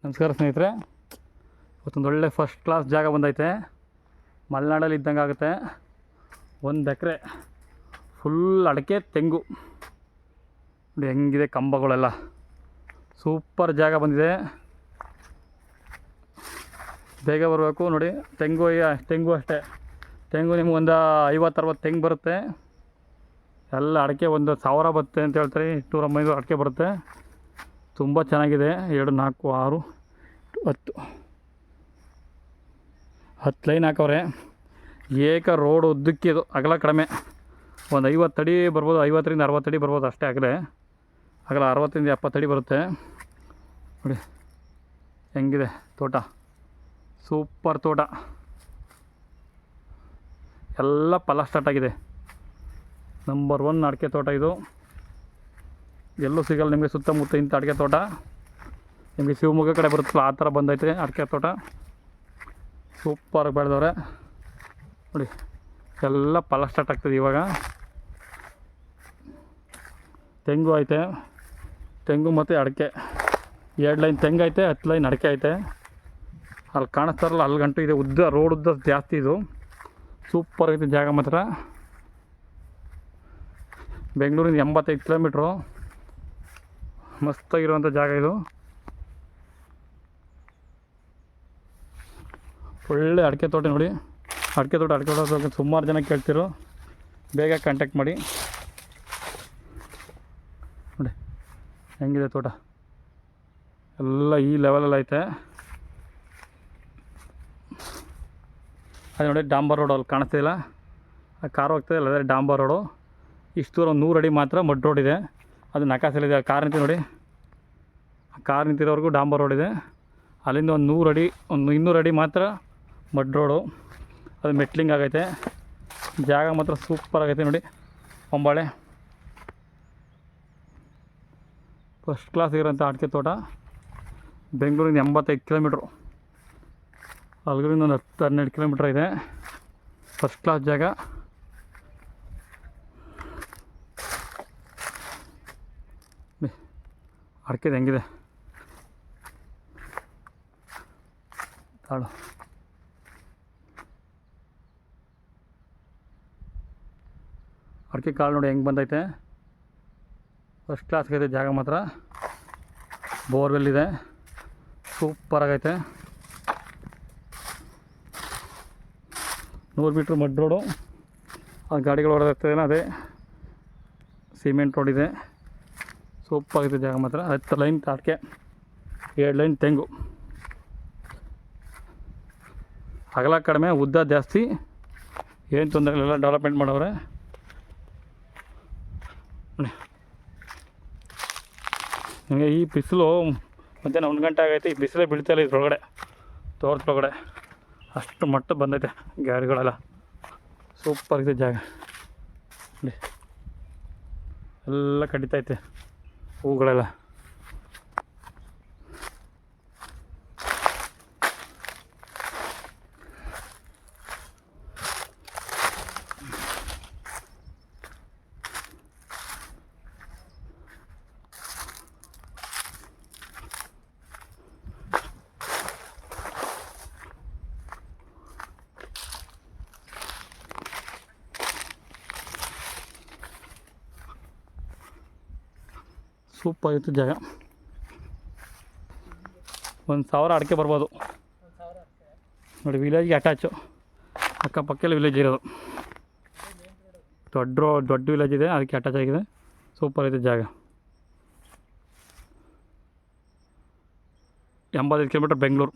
ನಮಸ್ಕಾರ ಸ್ನೇಹಿತರೆ, ಇವತ್ತೊಂದು ಒಳ್ಳೆ ಫಸ್ಟ್ ಕ್ಲಾಸ್ ಜಾಗ ಬಂದೈತೆ. ಮಲೆನಾಡಲ್ಲಿ ಇದ್ದಂಗೆ ಆಗುತ್ತೆ. 1 ಎಕರೆ ಫುಲ್ ಅಡಿಕೆ ತೆಂಗು ನೋಡಿ ಹೆಂಗಿದೆ, ಕಂಬಗಳೆಲ್ಲ ಸೂಪರ್ ಜಾಗ ಬಂದಿದೆ. ಬೇಗ ಬರಬೇಕು ನೋಡಿ. ತೆಂಗು ಅಷ್ಟೇ, ತೆಂಗು ನಿಮ್ಗೆ ಒಂದು 50-60 ತೆಂಗು ಬರುತ್ತೆ. ಎಲ್ಲ ಅಡಿಕೆ 1,000 ಬರುತ್ತೆ ಅಂತ ಹೇಳ್ತಾರೆ. 200-500 ಅಡಿಕೆ ಬರುತ್ತೆ. ತುಂಬ ಚೆನ್ನಾಗಿದೆ. 2, 4, 6, 10 ಲೈನ್ ಹಾಕವ್ರೆ. ಏಕ ರೋಡ್ ಉದ್ದಕ್ಕೆ ಇದು, ಅಗಲ ಕಡಿಮೆ. ಒಂದು 50 ಅಡಿ ಬರ್ಬೋದು, 50-60 ಅಡಿ ಬರ್ಬೋದು ಅಷ್ಟೇ ಅಗಲ. 60-70 ಅಡಿ ಬರುತ್ತೆ ನೋಡಿ. ಹೆಂಗಿದೆ ತೋಟ, ಸೂಪರ್ ತೋಟ. ಎಲ್ಲ ಫಲ ಸ್ಟಾರ್ಟ್ ಆಗಿದೆ. ನಂಬರ್ 1 ಅಡಿಕೆ ತೋಟ ಇದು. ಎಲ್ಲೂ ಸಿಗಲ್ಲ ನಿಮಗೆ ಸುತ್ತಮುತ್ತ ಇಂಥ ಅಡಿಕೆ ತೋಟ. ನಿಮಗೆ ಶಿವಮೊಗ್ಗ ಕಡೆ ಬರುತ್ತಲ್ಲ ಆ ಥರ ಬಂದೈತೆ ಅಡಿಕೆ ತೋಟ. ಸೂಪರಾಗಿ ಬೆಳೆದವ್ರೆ ನೋಡಿ. ಎಲ್ಲ ಫಲ ಸ್ಟಾರ್ಟ್ ಆಗ್ತದೆ ಇವಾಗ. ತೆಂಗು ಐತೆ, ತೆಂಗು ಮತ್ತು ಅಡಿಕೆ 2 ಲೈನ್ ತೆಂಗು ಐತೆ, 10 ಲೈನ್ ಅಡಿಕೆ ಐತೆ. ಅಲ್ಲಿ ಕಾಣಿಸ್ತಾರಲ್ಲ ಅಲ್ಲಿ ಗಂಟು ಇದೆ, ಉದ್ದ ರೋಡ್ ಉದ್ದ ಜಾಸ್ತಿ ಇದು. ಸೂಪರ್ ಐತೆ ಜಾಗ ಮಾತ್ರ. ಬೆಂಗಳೂರಿಂದ 85 ಕಿಲೋಮೀಟ್ರು. ಮಸ್ತಾಗಿರುವಂಥ ಜಾಗ ಇದು. ಒಳ್ಳೆ ಅಡಿಕೆ ತೋಟ ನೋಡಿ. ಅಡಿಕೆ ತೋಟ ಸುಮಾರು ಜನ ಕೇಳ್ತಿರೋ, ಬೇಗ ಕಾಂಟ್ಯಾಕ್ಟ್ ಮಾಡಿ ನೋಡಿ. ಹೆಂಗಿದೆ ತೋಟ, ಎಲ್ಲ ಈ ಲೆವೆಲಲ್ಲಿ ಐತೆ. ಅದು ನೋಡಿ ಡಾಂಬರ್ ರೋಡು ಅಲ್ಲಿ ಕಾಣಿಸ್ತಿಲ್ಲ, ಆ ಕಾರ್ ಹೋಗ್ತದೆ ಅಲ್ಲ, ಅದೇ ಡಾಂಬರ್ ರೋಡು. ಇಷ್ಟು ದೂರ 100 ಅಡಿ ಮಾತ್ರ ಮಡ್ ರೋಡ್ ಇದೆ. ಅದು ನಕಾಸಲ್ಲಿದೆ. ಕಾರ್ ನಿಂತಿದೆ ನೋಡಿ, ಕಾರ್ ನಿಂತಿರೋವರೆಗೂ ಡಾಂಬರ್ ರೋಡ್ ಇದೆ. ಅಲ್ಲಿಂದ ಒಂದು 100 ಅಡಿ, ಒಂದು 200 ಅಡಿ ಮಾತ್ರ ಮಡ್ ರೋಡು. ಅದು ಮೆಟ್ಲಿಂಗ್ ಆಗೈತೆ. ಜಾಗ ಮಾತ್ರ ಸೂಪರ್ ಆಗೈತೆ ನೋಡಿ. ಹೊಂಬಾಳೆ ಫಸ್ಟ್ ಕ್ಲಾಸ್ ಇರೋಂಥ ಅಡಿಕೆ ತೋಟ. ಬೆಂಗಳೂರಿಂದ 85 ಕಿಲೋಮೀಟ್ರು, ಅಲ್ಲಿಂದ ಒಂದು 10-12 ಕಿಲೋಮೀಟ್ರ್ ಇದೆ. ಫಸ್ಟ್ ಕ್ಲಾಸ್ ಜಾಗ. ಅಡಿಕೆ ಹೆಂಗಿದೆ ತಾಳು. ಅಡಿಕೆ ಕಾಳು ನೋಡಿ ಹೆಂಗೆ ಬಂದೈತೆ. ಫಸ್ಟ್ ಕ್ಲಾಸ್ ಆಗೈತೆ ಜಾಗ ಮಾತ್ರ. ಬೋರ್ವೆಲ್ ಇದೆ, ಸೂಪರಾಗೈತೆ. 100 ಮೀಟ್ರ್ ಮಡ್ ರೋಡು. ಅದು ಗಾಡಿಗಳು ಓಡಾಡ್ತದೇನೋ, ಅದೇ ಸಿಮೆಂಟ್ ರೋಡ್ ಇದೆ. ಸೂಪರಾಗೈತೆ ಜಾಗ ಮಾತ್ರ. 10 ಲೈನ್ ಅಡಿಕೆ, 2 ಲೈನ್ ತೆಂಗು. ಅಗಲ ಕಡಿಮೆ, ಉದ್ದ ಜಾಸ್ತಿ. ಏನು ತೊಂದರೆ ಇಲ್ಲ, ಡೆವಲಪ್ಮೆಂಟ್ ಮಾಡವ್ರೆ. ನಿಮಗೆ ಈ ಬಿಸಿಲು ಮಧ್ಯಾಹ್ನ 1 ಗಂಟೆ ಆಗೈತೆ. ಈ ಬಿಸಿಲೇ ಬೀಳ್ತಾಯಿಲ್ಲ ಇದ್ರೊಳಗಡೆ, ತೋಟದೊಳಗಡೆ. ಅಷ್ಟು ಮಟ್ಟ ಬಂದೈತೆ ಗಾಡಿಗಳೆಲ್ಲ. ಸೂಪರ್ ಇದೆ ಜಾಗ ನೋಡಿ. ಎಲ್ಲ ಕಡಿತೈತೆ ಹೂಗಳೆಲ್ಲ. ಸೂಪರ್ ಇತ್ತು ಜಾಗ. 1,000 ಅಡಿಕೆ ಬರ್ಬೋದು ನೋಡಿ. ವಿಲೇಜ್ಗೆ ಅಟ್ಯಾಚು, ಅಕ್ಕಪಕ್ಕಲ್ಲಿ ವಿಲೇಜ್ ಇರೋದು. ದೊಡ್ಡ ವಿಲೇಜ್ ಇದೆ, ಅದಕ್ಕೆ ಅಟ್ಯಾಚ್ ಆಗಿದೆ. ಸೂಪರ್ ಇದೆ ಜಾಗ. 85 ಕಿಲೋಮೀಟ್ರ್ ಬೆಂಗಳೂರು.